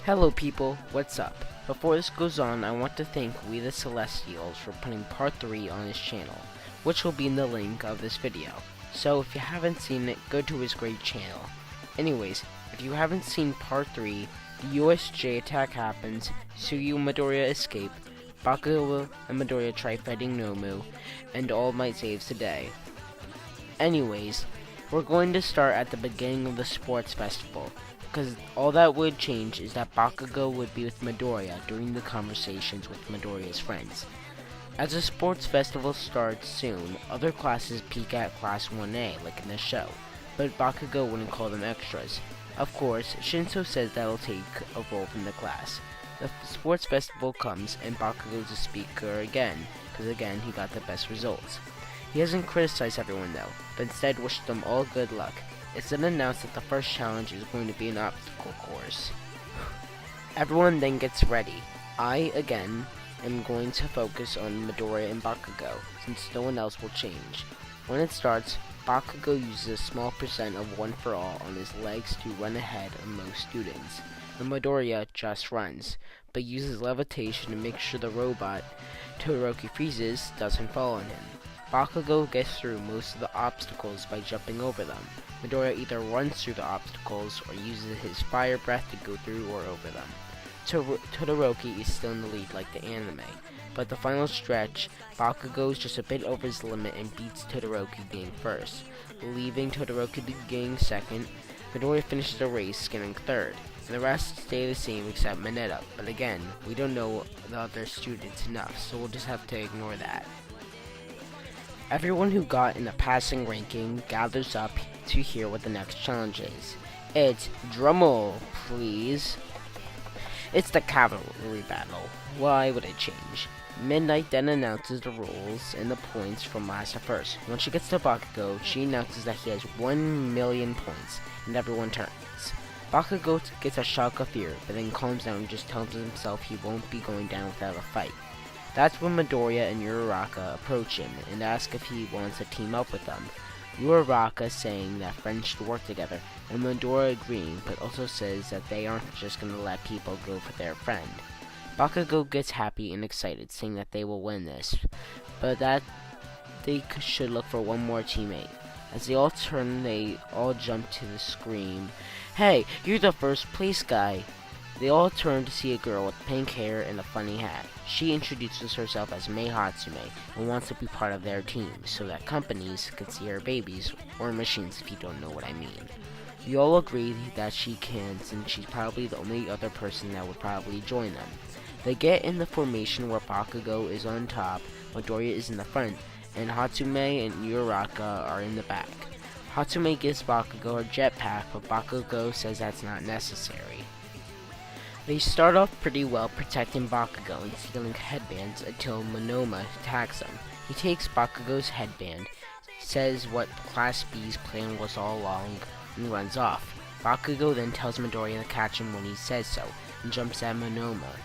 Hello people, what's up? Before this goes on, I want to thank We the Celestials for putting part 3 on his channel, which will be in the link of this video. So if you haven't seen it, go to his great channel. Anyways, if you haven't seen part 3, the USJ attack happens, Suyu and Midoriya escape, Bakugo and Midoriya try fighting Nomu, and All Might saves the day. Anyways, we're going to start at the beginning of the sports festival, because all that would change is that Bakugo would be with Midoriya during the conversations with Midoriya's friends. As the sports festival starts soon, other classes peek at Class 1A, like in the show, but Bakugo wouldn't call them extras. Of course, Shinso says that he'll take a role from the class. The sports festival comes, and Bakugo's a speaker again, because again, he got the best results. He hasn't criticized everyone though, but instead wished them all good luck. It's then announced that the first challenge is going to be an obstacle course. Everyone then gets ready. I, again, am going to focus on Midoriya and Bakugo, since no one else will change. When it starts, Bakugo uses a small percent of One for All on his legs to run ahead of most students, and Midoriya just runs, but uses levitation to make sure the robot Todoroki freezes doesn't fall on him. Bakugo gets through most of the obstacles by jumping over them. Midoriya either runs through the obstacles or uses his fire breath to go through or over them. Todoroki is still in the lead like the anime, but the final stretch, Bakugo is just a bit over his limit and beats Todoroki being first, leaving Todoroki getting second. Midoriya finishes the race getting third, and the rest stay the same except Mineta, but again, we don't know the other students enough, so we'll just have to ignore that. Everyone who got in the passing ranking gathers up to hear what the next challenge is. It's drumroll, please. It's the cavalry battle. Why would it change? Midnight then announces the rules and the points from last to first. When she gets to Bakugo, she announces that he has 1,000,000 points, and everyone turns. Bakugo gets a shock of fear, but then calms down and just tells himself he won't be going down without a fight. That's when Midoriya and Uraraka approach him and ask if he wants to team up with them. Uraraka saying that friends should work together, and Midoriya agreeing, but also says that they aren't just going to let people go for their friend. Bakugo gets happy and excited, saying that they will win this, but that they should look for one more teammate. As they all turn, they all jump to the scream, "Hey, you're the first place guy!" They all turn to see a girl with pink hair and a funny hat. She introduces herself as Mei Hatsume and wants to be part of their team so that companies can see her babies, or machines if you don't know what I mean. We all agree that she can, since she's probably the only other person that would probably join them. They get in the formation where Bakugo is on top, Midoriya is in the front, and Hatsume and Uraraka are in the back. Hatsume gives Bakugo a jetpack, but Bakugo says that's not necessary. They start off pretty well protecting Bakugo and stealing headbands until Monoma attacks them. He takes Bakugo's headband, says what Class B's plan was all along, and runs off. Bakugo then tells Midoriya to catch him when he says so, and jumps at Monoma.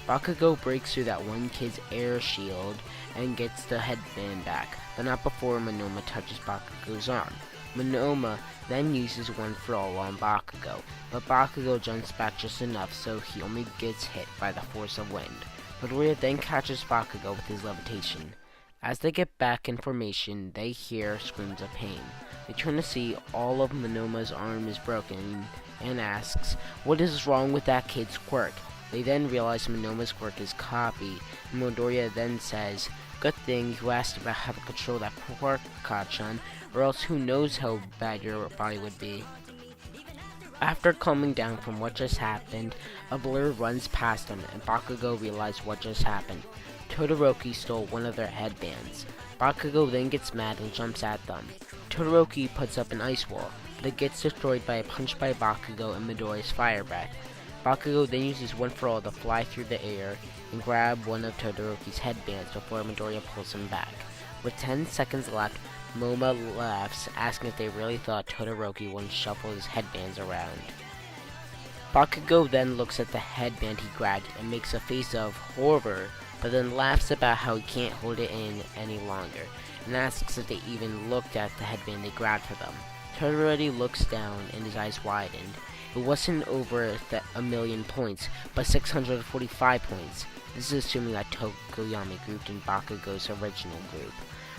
Bakugo breaks through that one kid's air shield and gets the headband back, but not before Monoma touches Bakugo's arm. Monoma then uses One for All on Bakugo, but Bakugo jumps back just enough so he only gets hit by the force of wind. Midoriya then catches Bakugo with his levitation. As they get back in formation, they hear screams of pain. They turn to see all of Monoma's arm is broken and asks, "What is wrong with that kid's quirk?" They then realize Monoma's quirk is copy, and Midoriya then says, "Good thing you asked about how to control that quirk, Kachan, or else who knows how bad your body would be." After calming down from what just happened, a blur runs past them, and Bakugo realizes what just happened. Todoroki stole one of their headbands. Bakugo then gets mad and jumps at them. Todoroki puts up an ice wall, but it gets destroyed by a punch by Bakugo and Midoriya's fire breath. Bakugo then uses One for All to fly through the air and grab one of Todoroki's headbands before Midoriya pulls him back. With 10 seconds left, Moma laughs, asking if they really thought Todoroki wouldn't shuffle his headbands around. Bakugo then looks at the headband he grabbed and makes a face of horror, but then laughs about how he can't hold it in any longer, and asks if they even looked at the headband they grabbed for them. Todoroki looks down and his eyes widen. It wasn't over a million points, but 645 points. This is assuming that Tokoyami grouped in Bakugo's original group.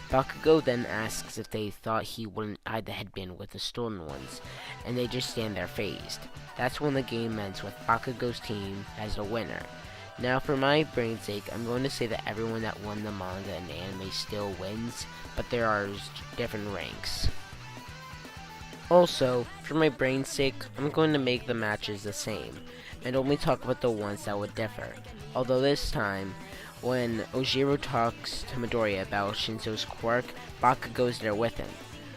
Bakugo then asks if they thought he wouldn't hide the headband with the stolen ones, and they just stand there phased. That's when the game ends with Bakugo's team as the winner. Now for my brain's sake, I'm going to say that everyone that won the manga and anime still wins, but there are different ranks. Also, for my brain's sake, I'm going to make the matches the same, and only talk about the ones that would differ. Although this time, when Ojiro talks to Midoriya about Shinso's quirk, Bakugo's there with him.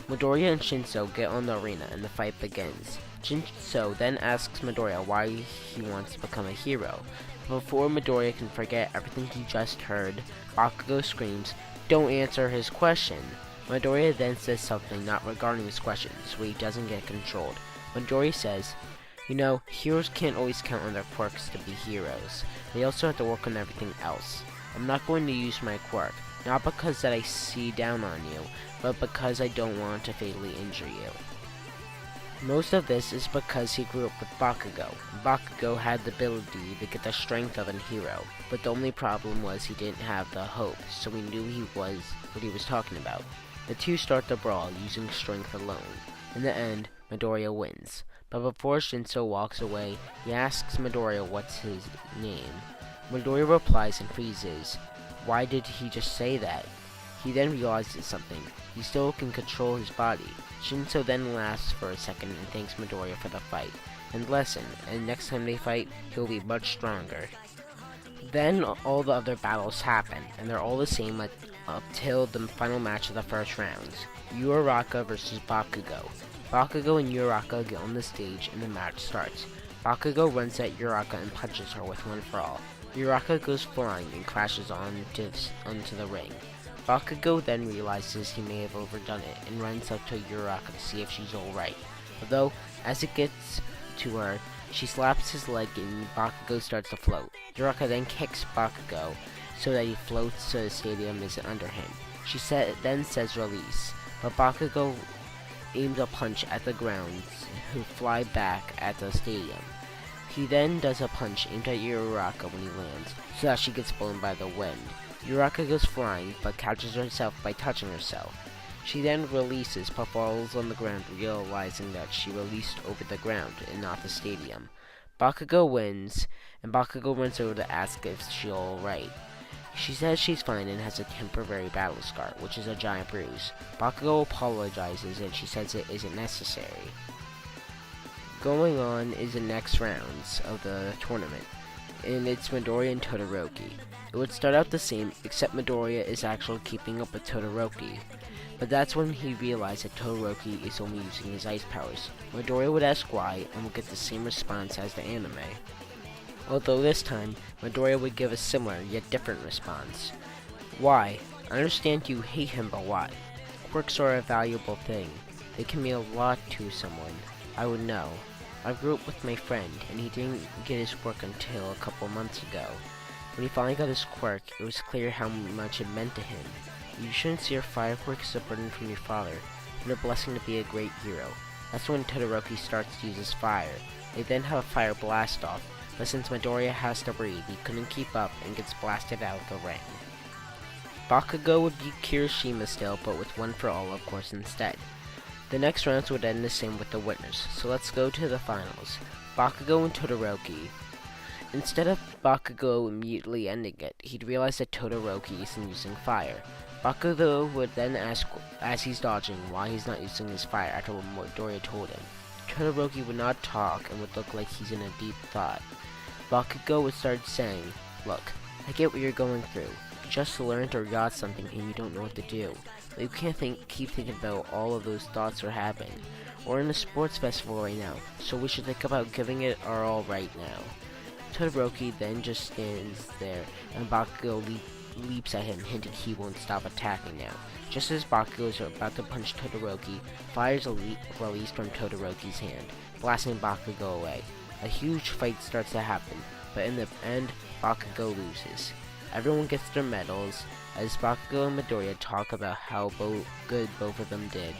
Midoriya and Shinso get on the arena and the fight begins. Shinso then asks Midoriya why he wants to become a hero. Before Midoriya can forget everything he just heard, Bakugo screams, "Don't answer his question!" Midoriya then says something not regarding his question, so he doesn't get controlled. Midoriya says, "You know, heroes can't always count on their quirks to be heroes. They also have to work on everything else. I'm not going to use my quirk, not because that I see down on you, but because I don't want to fatally injure you." Most of this is because he grew up with Bakugo. Bakugo had the ability to get the strength of a hero, but the only problem was he didn't have the hope, so he knew what he was talking about. The two start the brawl using strength alone. In the end, Midoriya wins. But before Shinso walks away, he asks Midoriya what's his name. Midoriya replies and freezes. Why did he just say that? He then realizes something. He still can control his body. Shinso then laughs for a second and thanks Midoriya for the fight and lesson, and next time they fight, he'll be much stronger. Then all the other battles happen, and they're all the same up till the final match of the first rounds. Uraraka versus Bakugo. Bakugo and Uraraka get on the stage and the match starts. Bakugo runs at Uraraka and punches her with one for all. Uraraka goes flying and crashes onto the ring. Bakugo then realizes he may have overdone it and runs up to Uraraka to see if she's alright. Although, as it gets to her, she slaps his leg and Bakugo starts to float. Uraraka then kicks Bakugo so that he floats so the stadium isn't under him. She then says release, but Bakugo aims a punch at the ground, who fly back at the stadium. He then does a punch aimed at Uraraka when he lands, so that she gets blown by the wind. Uraraka goes flying, but catches herself by touching herself. She then releases, but falls on the ground, realizing that she released over the ground and not the stadium. Bakugo wins, and Bakugo runs over to ask if she's alright. She says she's fine and has a temporary battle scar, which is a giant bruise. Bakugo apologizes and she says it isn't necessary. Going on is the next rounds of the tournament, and it's Midoriya and Todoroki. It would start out the same, except Midoriya is actually keeping up with Todoroki. But that's when he realized that Todoroki is only using his ice powers. Midoriya would ask why, and would get the same response as the anime. Although this time, Midoriya would give a similar, yet different response. Why? I understand you hate him, but why? Quirks are a valuable thing. They can mean a lot to someone. I would know. I grew up with my friend, and he didn't get his quirk until a couple months ago. When he finally got his quirk, it was clear how much it meant to him. You shouldn't see your fire quirk as a burden from your father, but a blessing to be a great hero. That's when Todoroki starts to use his fire. They then have a fire blast off, but since Midoriya has to breathe, he couldn't keep up and gets blasted out of the ring. Bakugo would beat Kirishima still, but with one for all, of course, instead. The next rounds would end the same with the winners, so let's go to the finals. Bakugo and Todoroki. Instead of Bakugo immediately ending it, he'd realize that Todoroki isn't using fire. Bakugo would then ask, as he's dodging, why he's not using his fire after what Midoriya told him. Todoroki would not talk and would look like he's in a deep thought. Bakugo would start saying, "Look, I get what you're going through. You just learned or got something and you don't know what to do. But you can't keep thinking about all of those thoughts are having. We're in a sports festival right now, so we should think about giving it our all right now." Todoroki then just stands there, and Bakugo leaps at him, hinting he won't stop attacking now. Just as Bakugo is about to punch Todoroki, fire is released from Todoroki's hand, blasting Bakugo away. A huge fight starts to happen, but in the end, Bakugo loses. Everyone gets their medals, as Bakugo and Midoriya talk about how good both of them did.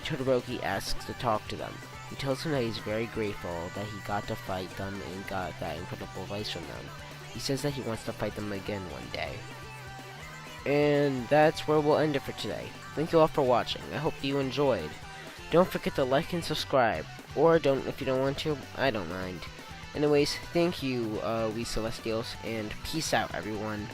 Todoroki asks to talk to them. He tells him that he's very grateful that he got to fight them and got that incredible advice from them. He says that he wants to fight them again one day. And that's where we'll end it for today. Thank you all for watching. I hope you enjoyed. Don't forget to like and subscribe. Or don't if you don't want to. I don't mind. Anyways, thank you, we Celestials, and peace out, everyone.